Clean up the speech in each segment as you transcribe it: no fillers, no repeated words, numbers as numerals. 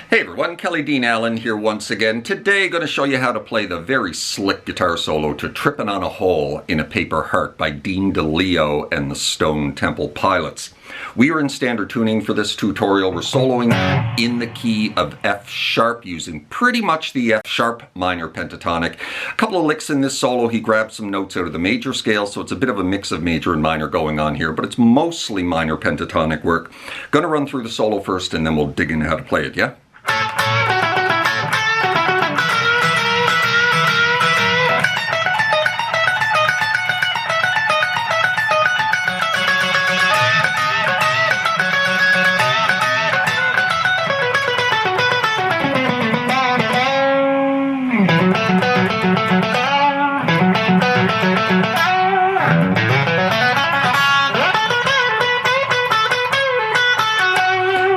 Hey everyone, Kelly Dean Allen here once again. Today going to show you how to play the very slick guitar solo to Trippin' on a Hole in a Paper Heart by DeLeo and the Stone Temple Pilots. We are in standard tuning for this tutorial. We're soloing in the key of F sharp using pretty much the F sharp minor pentatonic. A couple of licks in this solo, he grabbed some notes out of the major scale, so it's a bit of a mix of major and minor going on here, but it's mostly minor pentatonic work. Going to run through the solo first and then we'll dig into how to play it, yeah?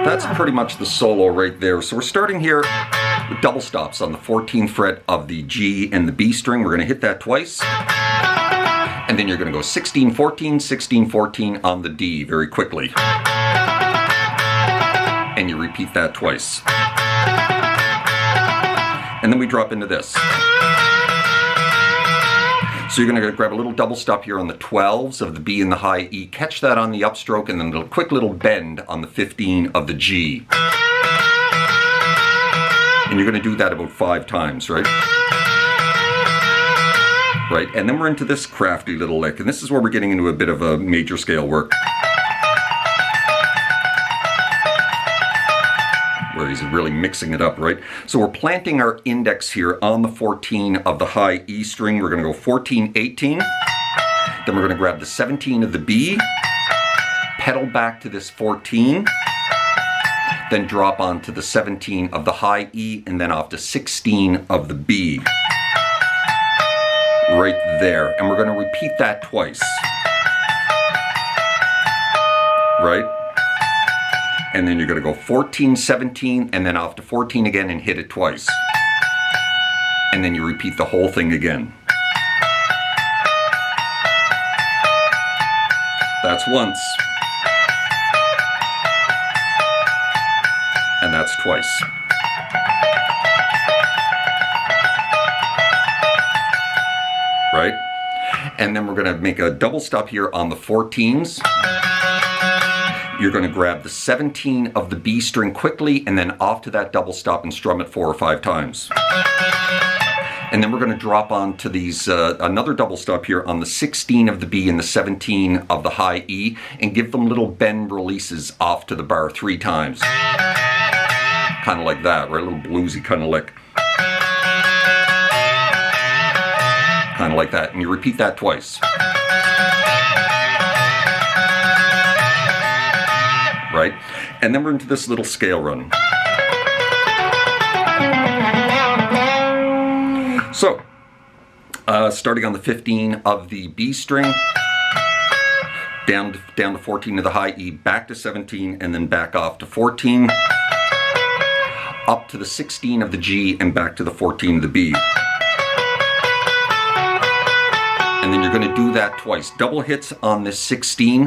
That's pretty much the solo right there. So we're starting here with double stops on the 14th fret of the G and the B string. We're going to hit that twice. And then you're going to go 16, 14, 16, 14 on the D very quickly. And you repeat that twice. And then we drop into this. So you're going to grab a little double stop here on the 12s of the B and the high E, catch that on the upstroke, and then a quick little bend on the 15 of the G. And you're going to do that about 5 times, right? Right, and then we're into this crafty little lick, and this is where we're getting into a bit of a major scale work. Where he's really mixing it up, right? So we're planting our index here on the 14 of the high E string. We're going to go 14, 18. Then we're going to grab the 17 of the B, pedal back to this 14, then drop onto the 17 of the high E, and then off to 16 of the B. Right there. And we're going to repeat that twice. Right? And then you're going to go 14, 17, and then off to 14 again and hit it twice. And then you repeat the whole thing again. That's once. And that's twice. Right? And then we're going to make a double stop here on the 14s. You're going to grab the 17 of the B string quickly and then off to that double stop and strum it 4 or 5 times. And then we're going to drop on to these, another double stop here on the 16 of the B and the 17 of the high E, and give them little bend releases off to the bar 3 times. Kind of like that, right? A little bluesy kind of lick. Kind of like that. And you repeat that twice. Right? And then we're into this little scale run. So, starting on the 15 of the B string, down to 14 of the high E, back to 17, and then back off to 14, up to the 16 of the G, and back to the 14 of the B. And then you're going to do that twice. Double hits on this 16,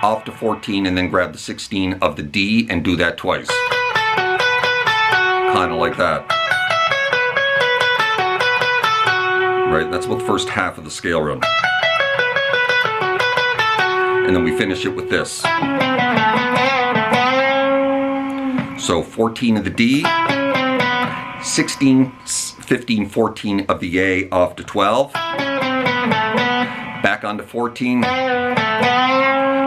off to 14, and then grab the 16 of the D and do that twice. Kind of like that. Right, that's about the first half of the scale run. And then we finish it with this. So 14 of the D, 16, 15, 14 of the A off to 12, back onto 14,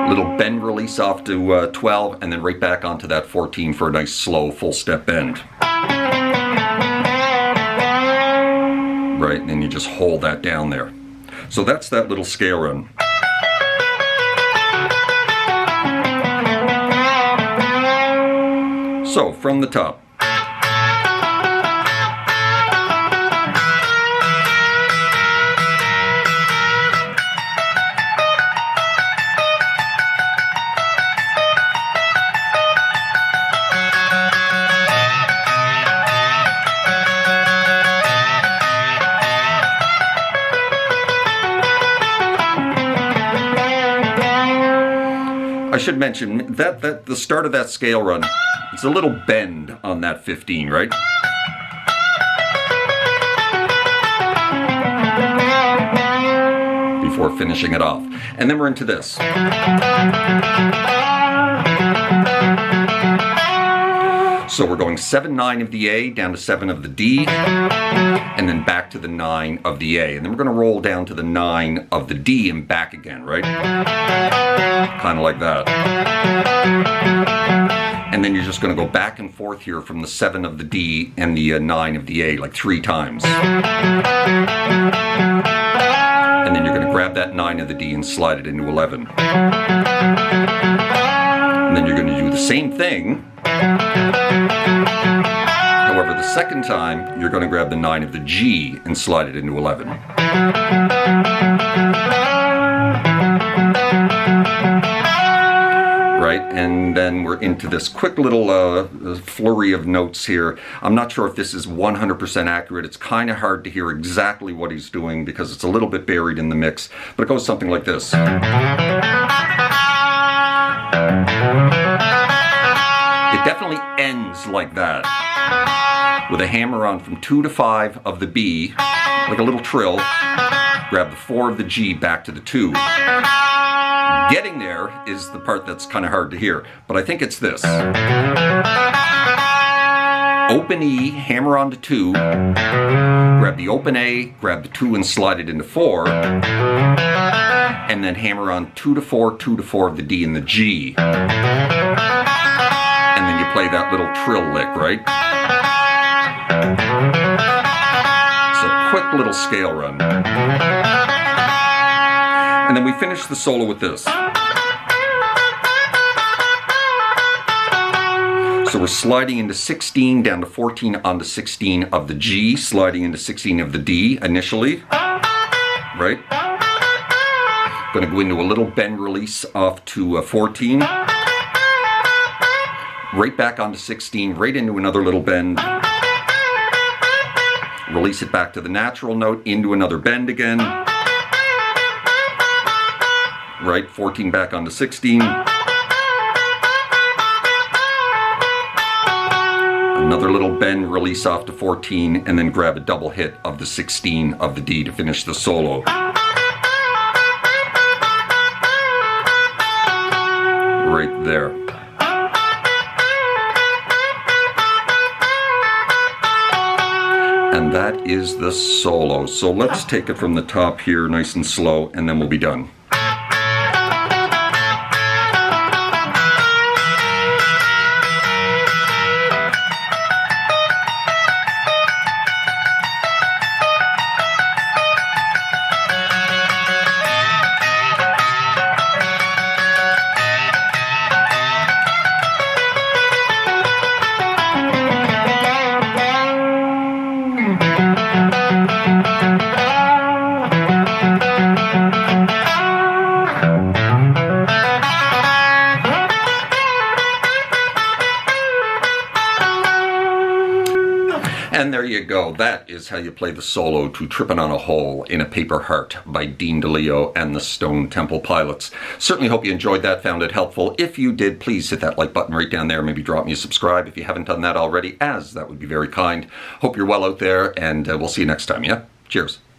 little bend release off to 12, and then right back onto that 14 for a nice slow full step bend. Right, and then you just hold that down there. So that's that little scale run. So from the top. I should mention that the start of that scale run, it's a little bend on that 15, right? Before finishing it off. And then we're into this. So we're going 7, 9 of the A down to 7 of the D, and then back to the 9 of the A. And then we're going to roll down to the 9 of the D and back again, right? Kind of like that. And then you're just going to go back and forth here from the 7 of the D and the 9 of the A like 3 times. And then you're going to grab that 9 of the D and slide it into 11. And then you're going to do the same thing. However, the second time, you're going to grab the 9 of the G and slide it into 11. Right, and then we're into this quick little flurry of notes here. I'm not sure if this is 100% accurate. It's kind of hard to hear exactly what he's doing because it's a little bit buried in the mix, but it goes something like this. It definitely ends like that, with a hammer on from 2 to 5 of the B, like a little trill, grab the 4 of the G back to the 2. Getting there is the part that's kind of hard to hear, but I think it's this. Open E, hammer on to 2, grab the open A, grab the 2 and slide it into 4, and then hammer on 2 to 4, 2 to 4 of the D and the G. And then you play that little trill lick, right? So quick little scale run. And then we finish the solo with this. So we're sliding into 16 down to 14 onto 16 of the G, sliding into 16 of the D initially, right? Going to go into a little bend release off to 14. Right back onto 16, right into another little bend. Release it back to the natural note, into another bend again. Right, 14 back onto 16. Another little bend, release off to 14, and then grab a double hit of the 16 of the D to finish the solo. Right there. And that is the solo. So let's take it from the top here, nice and slow, and then we'll be done. And there you go. That is how you play the solo to Trippin' on a Hole in a Paper Heart by DeLeo and the Stone Temple Pilots. Certainly hope you enjoyed that, found it helpful. If you did, please hit that like button right down there. Maybe drop me a subscribe if you haven't done that already, as that would be very kind. Hope you're well out there, and we'll see you next time, yeah? Cheers.